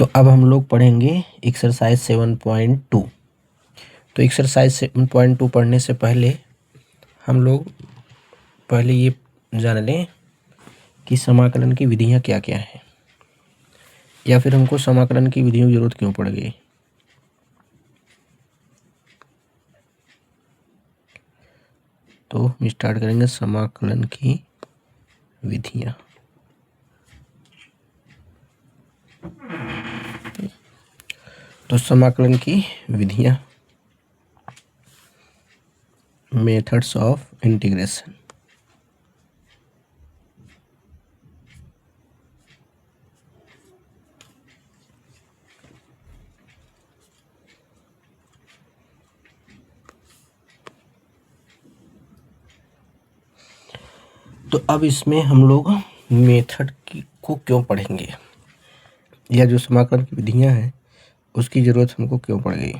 तो अब हम लोग पढ़ेंगे एक्सरसाइज 7.2। तो एक्सरसाइज 7.2 पढ़ने से पहले हम लोग पहले ये जान लें कि समाकलन की विधियां क्या क्या हैं, या फिर हमको समाकलन की विधियों की जरूरत क्यों पड़ गई। तो हम स्टार्ट करेंगे समाकलन की विधियां। तो समाकलन की विधियां, मेथड्स ऑफ इंटीग्रेशन। तो अब इसमें हम लोग मेथड को क्यों पढ़ेंगे, या जो समाकलन की विधियां हैं उसकी ज़रूरत हमको क्यों पड़ गई।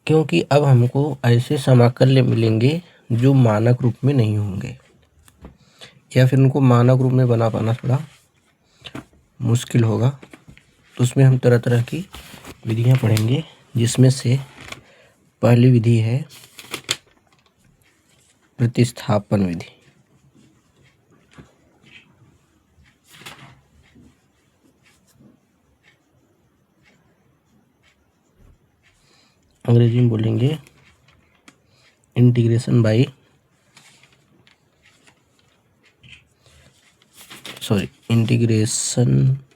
क्योंकि अब हमको ऐसे समाकल्य मिलेंगे जो मानक रूप में नहीं होंगे, या फिर उनको मानक रूप में बना पाना थोड़ा मुश्किल होगा। तो उसमें हम तरह तरह की विधियां पढ़ेंगे, जिसमें से पहली विधि है प्रतिस्थापन विधि। अंग्रेजी में बोलेंगे इंटीग्रेशन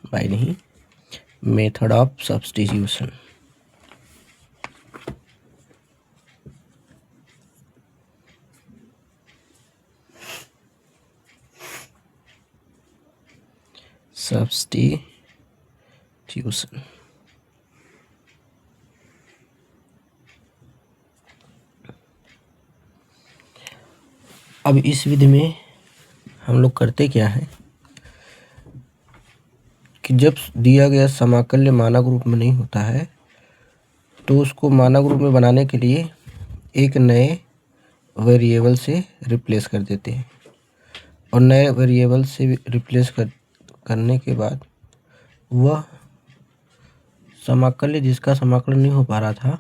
बाय नहीं, मेथड ऑफ सब्स्टिट्यूशन। सब्स्टिट्यूशन अब इस विधि में हम लोग करते क्या है कि जब दिया गया समाकल्य मानक रूप में नहीं होता है तो उसको मानक रूप में बनाने के लिए एक नए वेरिएबल से रिप्लेस कर देते हैं, और नए वेरिएबल से रिप्लेस करने के बाद वह समाकल्य जिसका समाकलन नहीं हो पा रहा था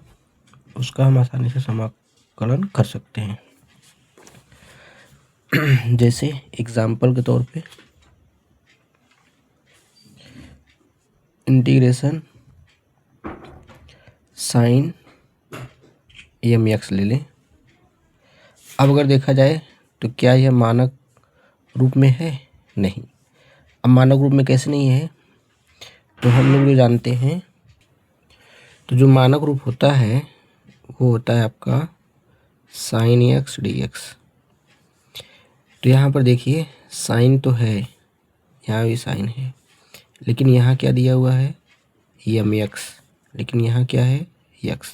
उसका हम आसानी से समाकलन कर सकते हैं। जैसे एग्जाम्पल के तौर पे इंटीग्रेशन साइन mx ले लें। अब अगर देखा जाए तो क्या यह मानक रूप में है? नहीं। अब मानक रूप में कैसे नहीं है? तो हम लोग जो जानते हैं, तो जो मानक रूप होता है वो होता है आपका साइन x dx। तो यहाँ पर देखिए साइन तो है, यहाँ भी साइन है, लेकिन यहाँ क्या दिया हुआ है mx, लेकिन यहाँ क्या है x।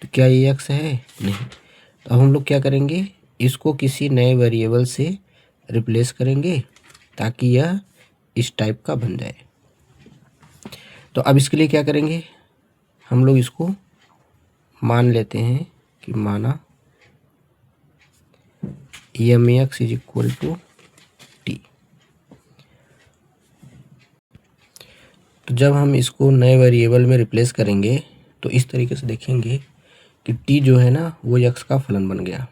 तो क्या ये x है? नहीं। तो अब हम लोग क्या करेंगे, इसको किसी नए वेरिएबल से रिप्लेस करेंगे ताकि यह इस टाइप का बन जाए। तो अब इसके लिए क्या करेंगे, हम लोग इसको मान लेते हैं कि माना mx is equal to t। तो जब हम इसको नए वेरिएबल में रिप्लेस करेंगे तो इस तरीके से देखेंगे कि t जो है ना वो x का फलन बन गया।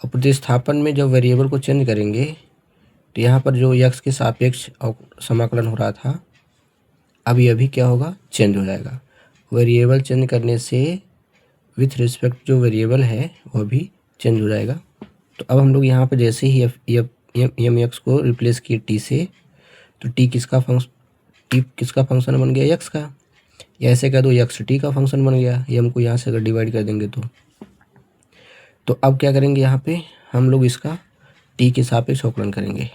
और प्रतिस्थापन में जब वेरिएबल को चेंज करेंगे तो यहाँ पर जो x के सापेक्ष समाकलन हो रहा था, अब यह भी क्या होगा, चेंज हो जाएगा। वेरिएबल चेंज करने से विथ रिस्पेक्ट जो वेरिएबल है वह भी चेंज हो जाएगा। तो अब हम लोग यहाँ पर जैसे ही mx को रिप्लेस किए t से, तो t किसका फंक्शन बन गया, x का। या ऐसे कह दो x t का फंक्शन बन गया। ये हमको यहाँ से अगर डिवाइड कर देंगे तो अब क्या करेंगे, यहाँ पे हम लोग इसका t के सापेक्ष अवकलन करेंगे।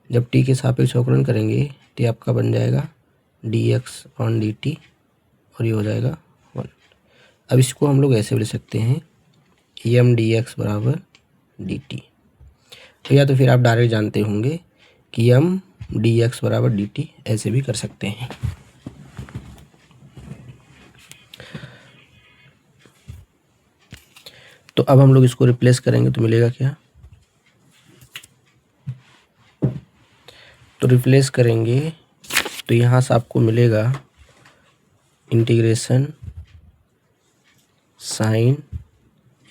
जब t के सापेक्ष अवकलन करेंगे तो आपका बन जाएगा dx ऑन dt, और ये हो जाएगा 1। अब इसको हम लोग ऐसे ले सकते हैं m dx बराबर dt। तो या तो फिर आप डायरेक्ट जानते होंगे कि m dx बराबर dt, ऐसे भी कर सकते हैं। तो अब हम लोग इसको रिप्लेस करेंगे तो मिलेगा क्या, तो रिप्लेस करेंगे तो यहाँ से आपको मिलेगा integration sine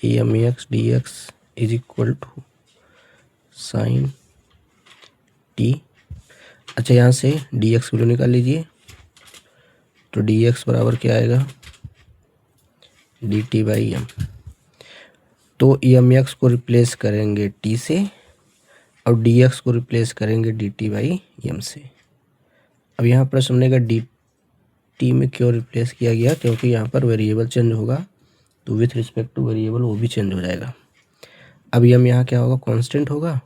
mx dx is equal to sine t। अच्छा, यहाँ से dx वैल्यू निकाल लीजिए, तो dx बराबर क्या आएगा, dt बाई एम। तो mx को रिप्लेस करेंगे t से और dx को रिप्लेस करेंगे dt बाई एम से। अब यहाँ प्रश्न बनेगा dt में क्यों रिप्लेस किया गया, क्योंकि यहाँ पर वेरिएबल चेंज होगा, तो विथ रिस्पेक्ट टू वेरिएबल वो भी चेंज हो जाएगा। अब एम यहाँ क्या होगा, कांस्टेंट होगा,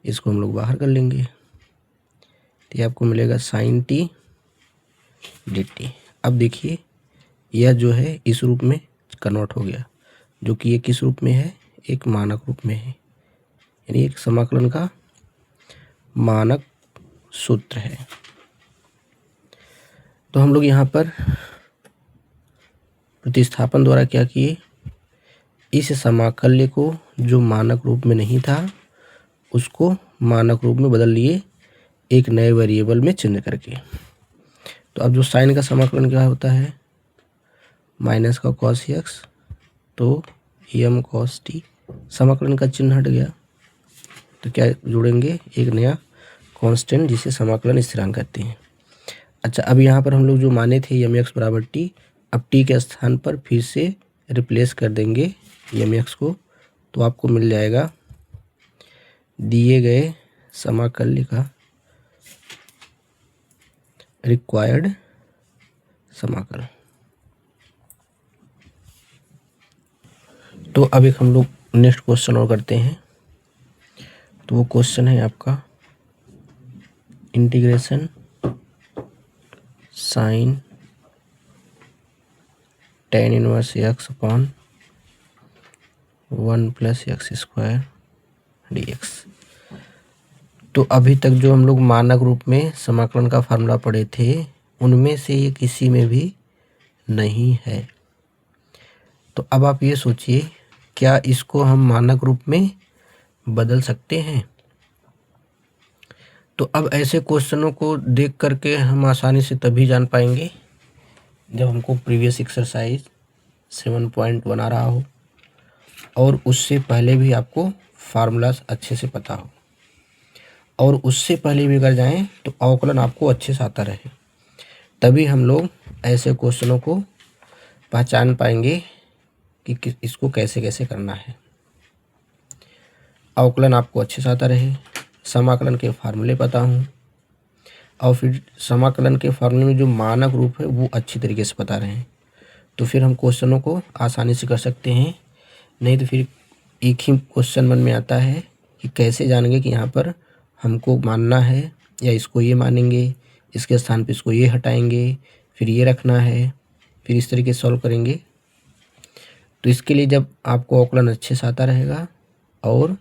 इसको हम लोग बाहर कर लेंगे, तो ये आपको मिलेगा साइन टी dt। अब देखिए यह जो है इस रूप में कन्वर्ट हो गया, जो कि ये किस रूप में है, एक मानक रूप में है, यानी एक समाकलन का मानक सूत्र है। तो हम लोग यहाँ पर प्रतिस्थापन द्वारा क्या किए, इस समाकल्य को जो मानक रूप में नहीं था उसको मानक रूप में बदल लिए एक नए वेरिएबल में चेंज करके। तो अब जो साइन का समाकलन क्या होता है, माइनस का कॉस एक्स, तो एम कॉस टी, समाकलन का चिन्ह हट गया, तो क्या जोड़ेंगे, एक नया कांस्टेंट जिसे समाकलन स्थिरांक कहते हैं। अच्छा, अब यहाँ पर हम लोग जो माने थे एम एक्स बराबर टी, अब टी के स्थान पर फिर से रिप्लेस कर देंगे एम एक्स को, तो आपको मिल जाएगा दिए गए समाकल्य का रिक्वायर्ड समाकल। तो अब एक हम लोग नेक्स्ट क्वेश्चन और करते हैं। तो वो क्वेश्चन है आपका integration sine tan inverse x upon 1 plus x square dx। तो अभी तक जो हम लोग मानक रूप में समाकलन का फार्मूला पढ़े थे उनमें से ये किसी में भी नहीं है। तो अब आप ये सोचिए, क्या इसको हम मानक रूप में बदल सकते हैं? तो अब ऐसे क्वेश्चनों को देख करके हम आसानी से तभी जान पाएंगे जब हमको प्रीवियस एक्सरसाइज 7.1 आ रहा हो और उससे पहले भी आपको फार्मूलास अच्छे से पता हो, और उससे पहले भी अगर जाएं तो अवकलन आपको अच्छे से आता रहे, तभी हम लोग ऐसे क्वेश्चनों को पहचान पाएंगे कि इसको कैसे कैसे करना है। अवकलन आपको अच्छे से आता रहे, समाकलन के फार्मूले पता हूँ, और फिर समाकलन के फार्मूले में जो मानक रूप है वो अच्छी तरीके से पता रहे, तो फिर हम क्वेश्चनों को आसानी से कर सकते हैं। नहीं तो फिर एक ही क्वेश्चन मन में आता है कि कैसे जानेंगे कि यहाँ पर हमको मानना है या इसको ये मानेंगे, इसके स्थान पे इसको ये हटाएंगे, फिर ये रखना है, फिर इस तरीके से सॉल्व करेंगे। तो इसके लिए जब आपको अवकलन अच्छे से आता रहेगा और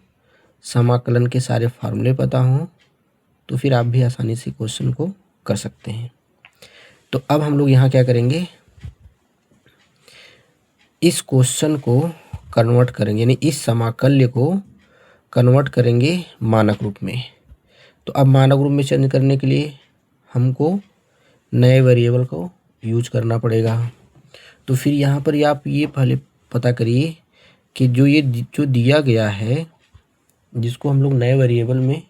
समाकलन के सारे फार्मूले पता हों तो फिर आप भी आसानी से क्वेश्चन को कर सकते हैं। तो अब हम लोग यहाँ क्या करेंगे, इस क्वेश्चन को कन्वर्ट करेंगे, यानी इस समाकल्य को कन्वर्ट करेंगे मानक रूप में। तो अब मानक रूप में चेंज करने के लिए हमको नए वेरिएबल को यूज करना पड़ेगा। तो फिर यहाँ पर आप ये पहले पता करिए कि जो दिया गया है जिसको हम लोग नए वेरिएबल में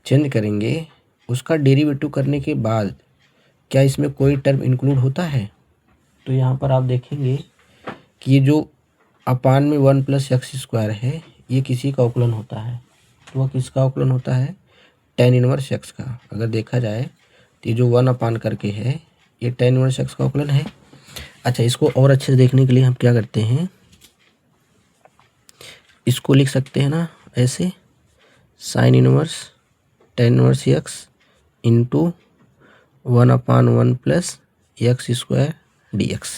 चेंज करेंगे, उसका डेरिवेटिव करने के बाद क्या इसमें कोई टर्म इंक्लूड होता है। तो यहाँ पर आप देखेंगे कि ये जो अपान में 1 प्लस एक्स स्क्वायर है ये किसी का अवकलन होता है, तो वह किसका अवकलन होता है, tan इनवर्स एक्स का। अगर देखा जाए तो ये जो 1 अपान करके है ये tan इनवर्स एक्स का अवकलन है। अच्छा, इसको और अच्छे से देखने के लिए हम क्या करते हैं, इसको लिख सकते हैं ना ऐसे, sine inverse tan inverse x into 1/1 plus x square dx।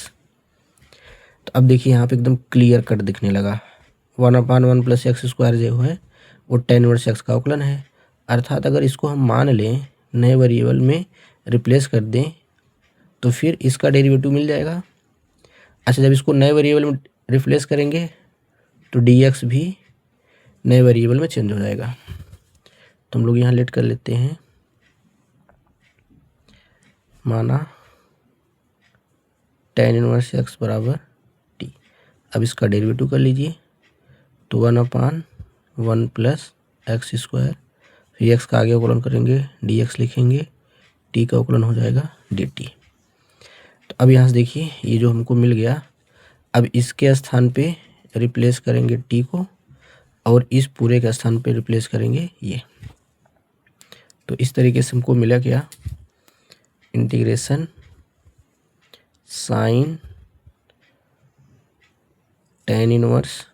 तो अब देखिए यहाँ पे एकदम क्लियर कट दिखने लगा, 1/1 प्लस एक्स स्क्वायर जो है वो tan इनवर्स एक्स का अवकलन है। अर्थात अगर इसको हम मान लें नए वेरिएबल में रिप्लेस कर दें तो फिर इसका डेरिवेटिव मिल जाएगा। अच्छा, जब इसको नए वेरिएबल में रिप्लेस करेंगे तो dx भी नए वेरिएबल में चेंज हो जाएगा। तो हम लोग यहाँ लेट कर लेते हैं माना tan इनवर्स x बराबर t। अब इसका डेरिवेटिव कर लीजिए, तो 1/1 प्लस एक्स स्क्वायर, फिर x का आगे अवकलन करेंगे dx लिखेंगे, t का अवकलन हो जाएगा dt। तो अब यहाँ से देखिए ये जो हमको मिल गया, अब इसके स्थान पे रिप्लेस करेंगे t को और इस पूरे के स्थान पे रिप्लेस करेंगे ये। तो इस तरीके से हमको मिला क्या, integration sine tan inverse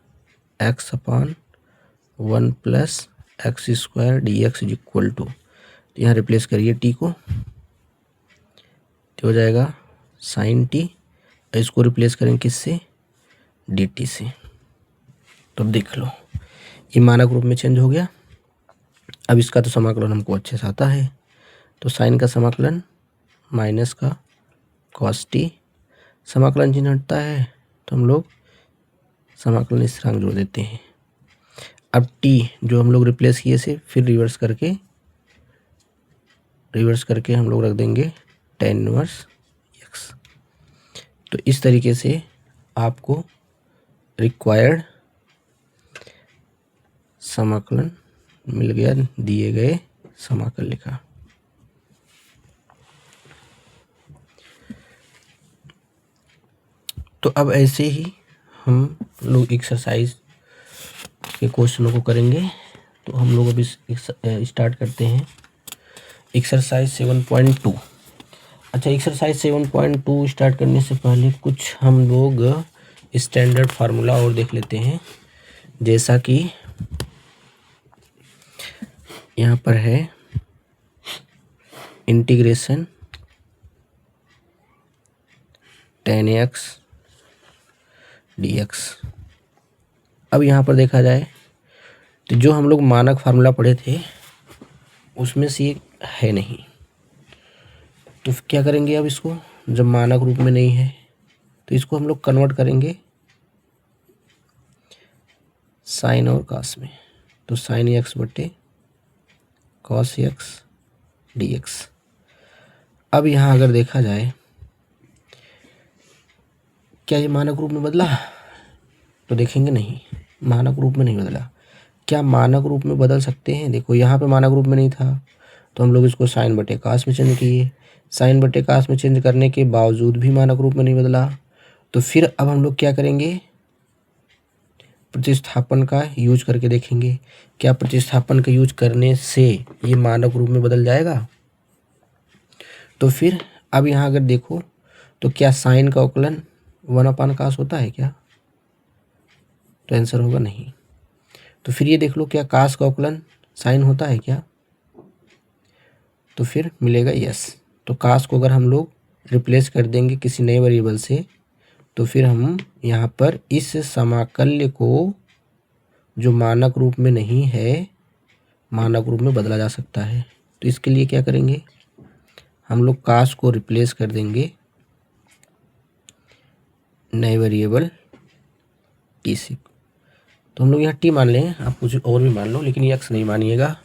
x/1 plus x square dx is equal to, यहाँ रिप्लेस करिए t को, तो हो जाएगा साइन t, इसको रिप्लेस करेंगे किससे, dt से। तो अब देख लो ये मानक रूप में चेंज हो गया। अब इसका तो समाकलन हमको अच्छे से आता है, तो साइन का समाकलन माइनस का कॉस टी, समाकलन चिन्ह हटता है तो हम लोग समाकलन स्थिरांक जोड़ देते हैं। अब t जो हम लोग रिप्लेस किए से फिर रिवर्स करके हम लोग रख देंगे tan इनवर्स x। तो इस तरीके से आपको रिक्वायर्ड समाकलन मिल गया, दिए गए समाकल्य का। तो अब ऐसे ही हम लोग एक्सरसाइज के क्वेश्चनों को करेंगे। तो हम लोग अभी स्टार्ट करते हैं एक्सरसाइज 7.2। अच्छा, एक्सरसाइज 7.2 स्टार्ट करने से पहले कुछ हम लोग स्टैंडर्ड फार्मूला और देख लेते हैं, जैसा कि यहाँ पर है इंटीग्रेशन tan x dx। अब यहाँ पर देखा जाए तो जो हम लोग मानक फार्मूला पढ़े थे उसमें से ये है नहीं, तो क्या करेंगे, अब इसको जब मानक रूप में नहीं है तो इसको हम लोग कन्वर्ट करेंगे साइन और कॉस में। तो साइन x बटे कॉस x dx। अब यहाँ अगर देखा जाए क्या ये मानक रूप में बदला, तो देखेंगे नहीं, मानक रूप में नहीं बदला। क्या मानक रूप में बदल सकते हैं, देखो यहाँ पे मानक रूप में नहीं था तो हम लोग इसको साइन बटे कॉस में चेंज किए, साइन बटे कॉस में चेंज करने के बावजूद भी मानक रूप में नहीं बदला। तो फिर अब हम लोग क्या करेंगे, प्रतिस्थापन का यूज करके देखेंगे, क्या प्रतिस्थापन का यूज करने से ये मानक रूप में बदल जाएगा। तो फिर अब यहाँ अगर देखो तो क्या साइन का अवकलन 1/cos होता है क्या, तो आंसर होगा नहीं। तो फिर ये देख लो क्या cos का अवकलन साइन होता है क्या, तो फिर मिलेगा यस। तो cos को अगर हम लोग रिप्लेस कर देंगे किसी नए वेरिएबल से, तो फिर हम यहाँ पर इस समाकल्य को जो मानक रूप में नहीं है मानक रूप में बदला जा सकता है। तो इसके लिए क्या करेंगे, हम लोग cos को रिप्लेस कर देंगे नए वेरिएबल t से। तो हम लोग यहाँ t मान लें, आप कुछ और भी मान लो, लेकिन x नहीं मानिएगा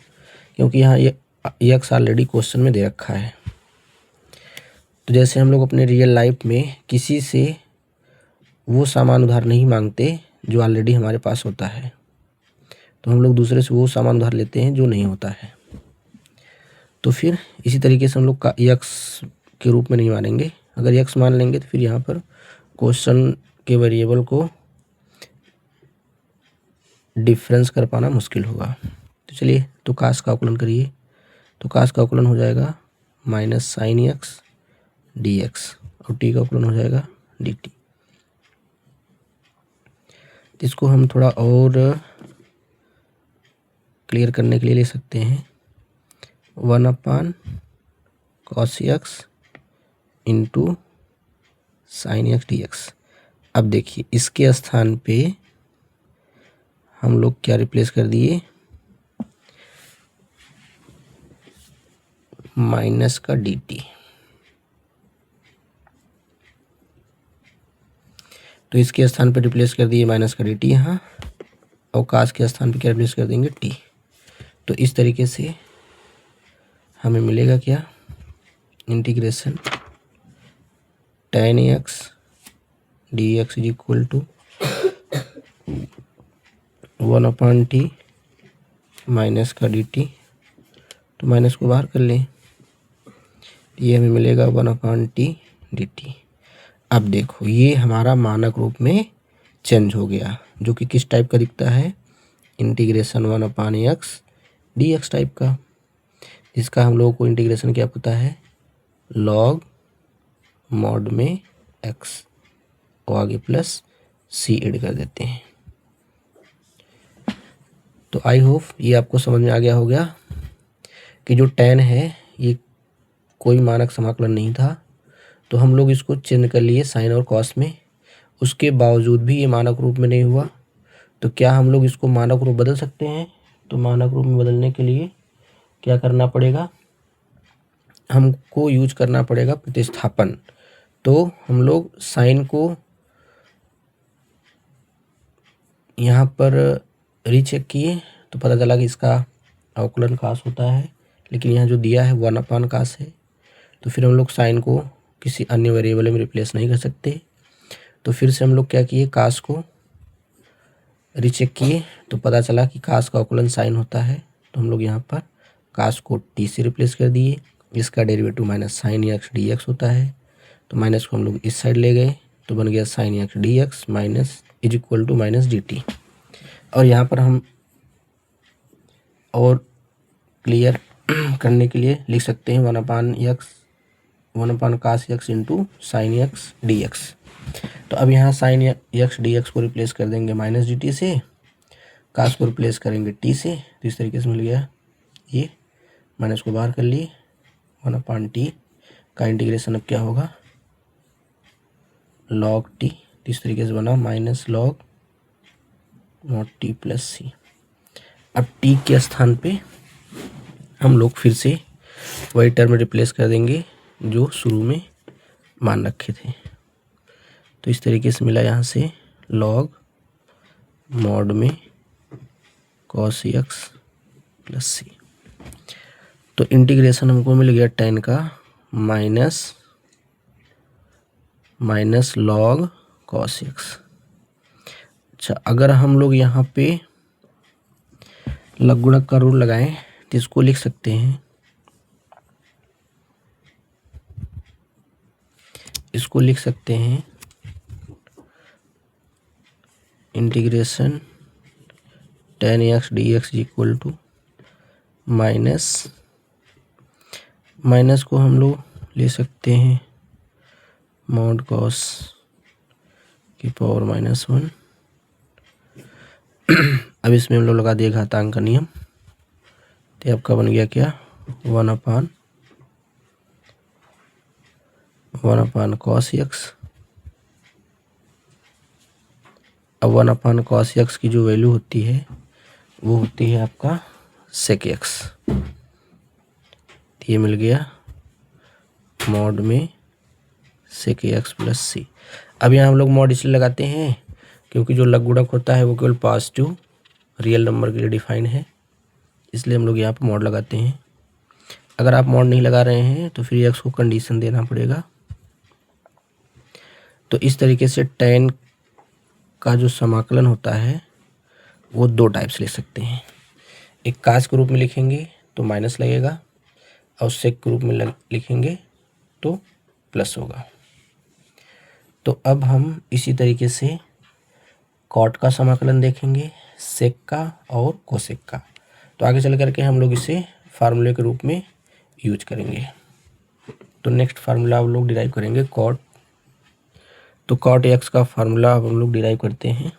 क्योंकि यहाँ ये x ऑलरेडी क्वेश्चन में दे रखा है। तो जैसे हम लोग अपने रियल लाइफ में किसी से वो सामान उधार नहीं मांगते जो ऑलरेडी हमारे पास होता है, तो हम लोग दूसरे से वो सामान उधार लेते हैं जो नहीं होता है। तो फिर इसी तरीके से हम लोग का x के रूप में नहीं मानेंगे। अगर x मान लेंगे तो फिर यहाँ पर क्वेश्चन के वेरिएबल को डिफरेंस कर पाना मुश्किल होगा। तो चलिए, तो cos का अवकलन करिए, तो cos का अवकलन हो जाएगा माइनस साइन x dx और t का अवकलन हो जाएगा dt। इसको हम थोड़ा और क्लियर करने के लिए ले सकते हैं 1/cos x into sine x dx। अब देखिए इसके स्थान पे हम लोग क्या रिप्लेस कर दिए, माइनस का dt। तो इसके स्थान पे रिप्लेस कर दिए माइनस का dt यहाँ, और cos के स्थान पे क्या रिप्लेस कर देंगे t। तो इस तरीके से हमें मिलेगा क्या, integration tan x dx is equal to 1/t minus का dt, तो माइनस को बाहर कर लें, ये हमें मिलेगा 1/t dt। अब देखो ये हमारा मानक रूप में चेंज हो गया, जो कि किस टाइप का दिखता है, इंटीग्रेशन 1/x dx टाइप का, जिसका हम लोगों को इंटीग्रेशन क्या पता है, log mod में x और आगे प्लस c ऐड कर देते हैं। तो आई होप ये आपको समझ में आ गया होगा कि जो tan है ये कोई मानक समाकलन नहीं था, तो हम लोग इसको चेंज कर लिए साइन और कॉस में, उसके बावजूद भी ये मानक रूप में नहीं हुआ। तो क्या हम लोग इसको मानक रूप बदल सकते हैं? तो मानक रूप में बदलने के लिए क्या करना पड़ेगा, हमको यूज करना पड़ेगा प्रतिस्थापन। तो हम लोग साइन को यहाँ पर रीचेक किए तो पता चला कि इसका अवकलन कास होता है, लेकिन यहाँ जो दिया है 1/, कास है, तो फिर हम लोग साइन को किसी अन्य वेरिएबल में रिप्लेस नहीं कर सकते। तो फिर से हम लोग क्या किए, कास को रीचेक किए तो पता चला कि कास का अवकलन साइन होता है, तो हम लोग यहाँ पर कास को टी से रिप्लेस कर दिए, इसका derivative minus sign x d x होता है, तो माइनस को हम लोग इस साइड ले गए तो बन गया sine x d x minus is equal to minus d t. और यहाँ पर हम और क्लियर करने के लिए लिख सकते हैं 1/cos x into sine x d x. तो अब यहाँ साइन एक्स डी एक्स को रिप्लेस कर देंगे माइनस डी टी से, कास को रिप्लेस करेंगे टी से, तो इस तरीके से मिल गया, ये माइनस को बाहर कर लिए, 1/t का इंटीग्रेशन अब क्या होगा, log t, इस तरीके से बना minus log mod t plus c. अब t के स्थान पे हम लोग फिर से वही टर्म रिप्लेस कर देंगे जो शुरू में मान रखे थे, तो इस तरीके से मिला यहाँ से log mod में cos x प्लस सी। तो इंटीग्रेशन हमको मिल गया tan का माइनस log cos x। अच्छा, अगर हम लोग यहाँ पे लघुगणक का रूल लगाएं तो इसको लिख सकते हैं, इंटीग्रेशन tan x dx equal to minus को हम लोग ले सकते हैं mod cos की पावर -1। अब इसमें हम लोग लगा दिए घातांक का नियम, तो आपका बन गया क्या, 1/cos x। अब 1/cos x की जो वैल्यू होती है वो होती है आपका sec x, ये मिल गया मॉड में sec x प्लस सी। अब यहाँ हम लोग मॉड इसलिए लगाते हैं क्योंकि जो लघुगणक होता है वो केवल पॉजिटिव रियल नंबर के लिए डिफाइन है, इसलिए हम लोग यहाँ पर मॉड लगाते हैं। अगर आप मॉड नहीं लगा रहे हैं तो फिर x को कंडीशन देना पड़ेगा। तो इस तरीके से tan का जो समाकलन होता है वो दो टाइप से लिख सकते हैं, एक कास के रूप में लिखेंगे तो माइनस लगेगा, और सेक के रूप में लिखेंगे तो प्लस होगा। तो अब हम इसी तरीके से कॉट का समाकलन देखेंगे, सेक का और कोसेक का। तो आगे चल करके हम लोग इसे फार्मूले के रूप में यूज करेंगे। तो नेक्स्ट फार्मूला हम लोग डिराइव करेंगे कॉट। तो कॉट एक्स का फार्मूला हम लोग डिराइव करते हैं